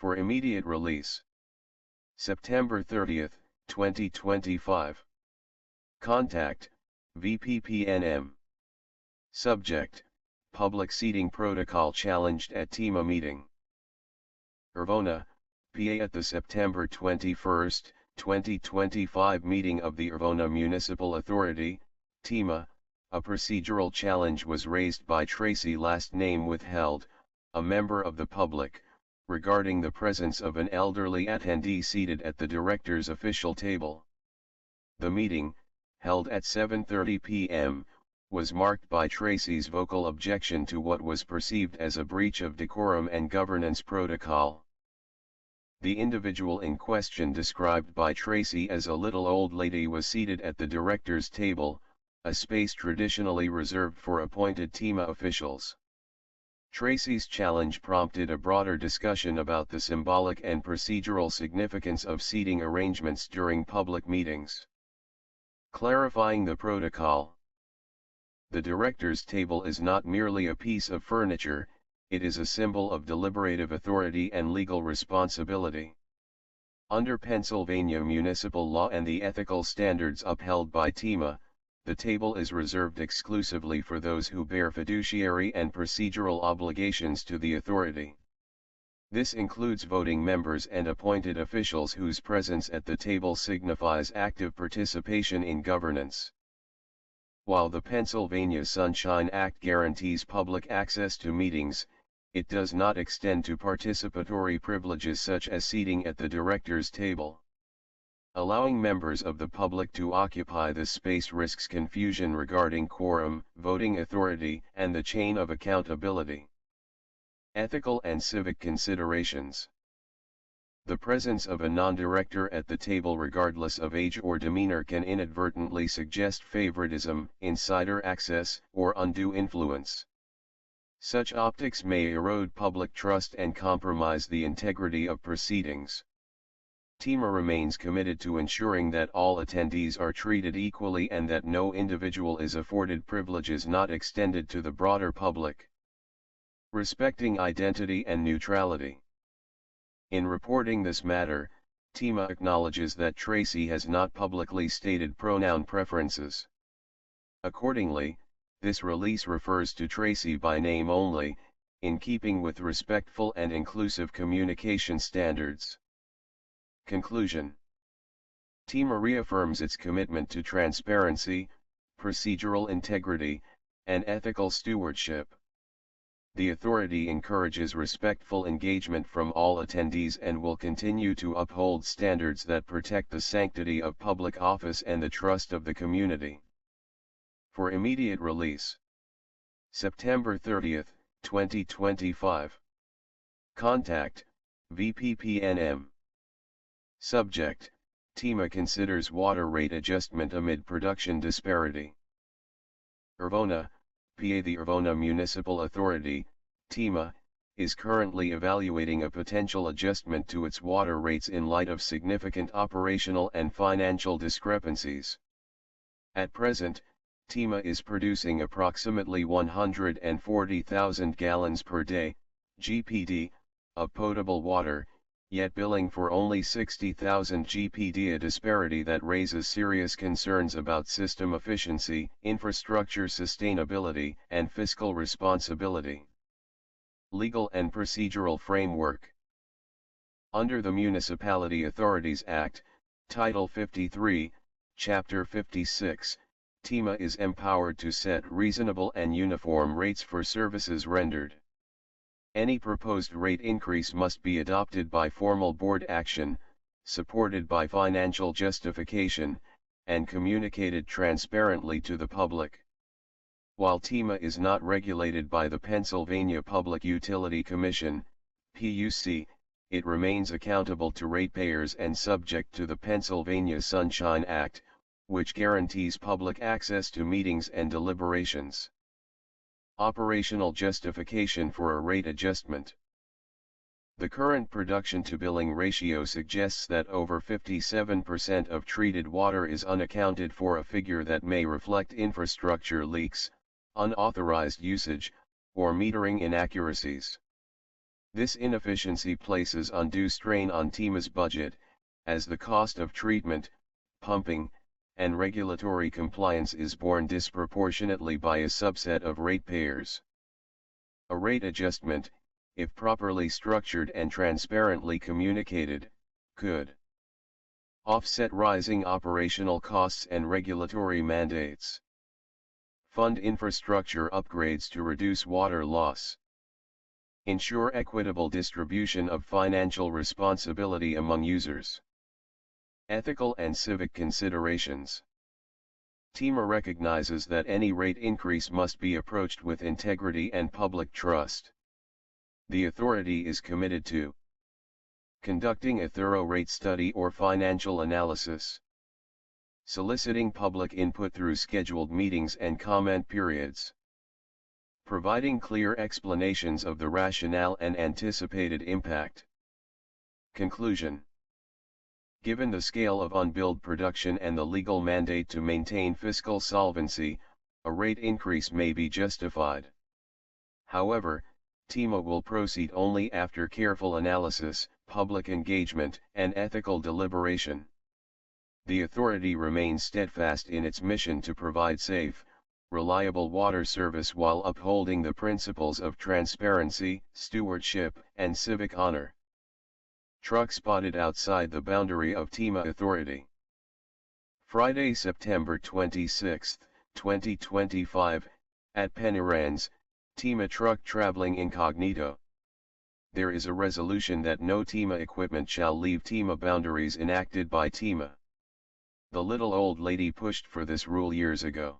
for immediate release. September 30, 2025. Contact, VPPNM. Subject, Public Seating Protocol Challenged at Tima Meeting. Irvona, PA. At the September 21, 2025 meeting of the Irvona Municipal Authority, Tima, a procedural challenge was raised by Tracy, last name withheld, a member of the public, regarding the presence of an elderly attendee seated at the director's official table. The meeting, held at 7:30 p.m., was marked by Tracy's vocal objection to what was perceived as a breach of decorum and governance protocol. The individual in question, described by Tracy as a little old lady, was seated at the director's table, a space traditionally reserved for appointed Tima officials. Tracy's challenge prompted a broader discussion about the symbolic and procedural significance of seating arrangements during public meetings. Clarifying the protocol. The director's table is not merely a piece of furniture, it is a symbol of deliberative authority and legal responsibility. Under Pennsylvania municipal law and the ethical standards upheld by Tima, the table is reserved exclusively for those who bear fiduciary and procedural obligations to the authority. This includes voting members and appointed officials whose presence at the table signifies active participation in governance. While the Pennsylvania Sunshine Act guarantees public access to meetings, it does not extend to participatory privileges such as seating at the director's table. Allowing members of the public to occupy this space risks confusion regarding quorum, voting authority, and the chain of accountability. Ethical and civic considerations. The presence of a non-director at the table, regardless of age or demeanor, can inadvertently suggest favoritism, insider access, or undue influence. Such optics may erode public trust and compromise the integrity of proceedings. Tima remains committed to ensuring that all attendees are treated equally and that no individual is afforded privileges not extended to the broader public. Respecting identity and neutrality. In reporting this matter, Tima acknowledges that Tracy has not publicly stated pronoun preferences. Accordingly, this release refers to Tracy by name only, in keeping with respectful and inclusive communication standards. Conclusion. Tima reaffirms its commitment to transparency, procedural integrity, and ethical stewardship. The authority encourages respectful engagement from all attendees and will continue to uphold standards that protect the sanctity of public office and the trust of the community. For immediate release. September 30, 2025. Contact, VPPNM. Subject, Tima considers water rate adjustment amid production disparity. Irvona, PA. The Irvona Municipal Authority, Tima, is currently evaluating a potential adjustment to its water rates in light of significant operational and financial discrepancies. At present, Tima is producing approximately 140,000 gallons per day, GPD, of potable water, yet billing for only 60,000 GPD, a disparity that raises serious concerns about system efficiency, infrastructure sustainability, and fiscal responsibility. Legal and procedural framework. Under the Municipality Authorities Act, Title 53, Chapter 56, Tima is empowered to set reasonable and uniform rates for services rendered. Any proposed rate increase must be adopted by formal board action, supported by financial justification, and communicated transparently to the public. While Tima is not regulated by the Pennsylvania Public Utility Commission, PUC, it remains accountable to ratepayers and subject to the Pennsylvania Sunshine Act, which guarantees public access to meetings and deliberations. Operational justification for a rate adjustment. The current production-to-billing ratio suggests that over 57% of treated water is unaccounted for, a figure that may reflect infrastructure leaks, unauthorized usage, or metering inaccuracies. This inefficiency places undue strain on Tima's budget, as the cost of treatment, pumping, and regulatory compliance is borne disproportionately by a subset of ratepayers. A rate adjustment, if properly structured and transparently communicated, could offset rising operational costs and regulatory mandates, fund infrastructure upgrades to reduce water loss, ensure equitable distribution of financial responsibility among users. Ethical and civic considerations. Tima recognizes that any rate increase must be approached with integrity and public trust. The authority is committed to conducting a thorough rate study or financial analysis, soliciting public input through scheduled meetings and comment periods, providing clear explanations of the rationale and anticipated impact. Conclusion. Given the scale of unbilled production and the legal mandate to maintain fiscal solvency, a rate increase may be justified. However, Tima will proceed only after careful analysis, public engagement, and ethical deliberation. The authority remains steadfast in its mission to provide safe, reliable water service while upholding the principles of transparency, stewardship, and civic honor. Truck spotted outside the boundary of Tima authority. Friday, September 26, 2025, at Penirans, Tima truck traveling incognito. There is a resolution that no Tima equipment shall leave Tima boundaries enacted by Tima. The little old lady pushed for this rule years ago.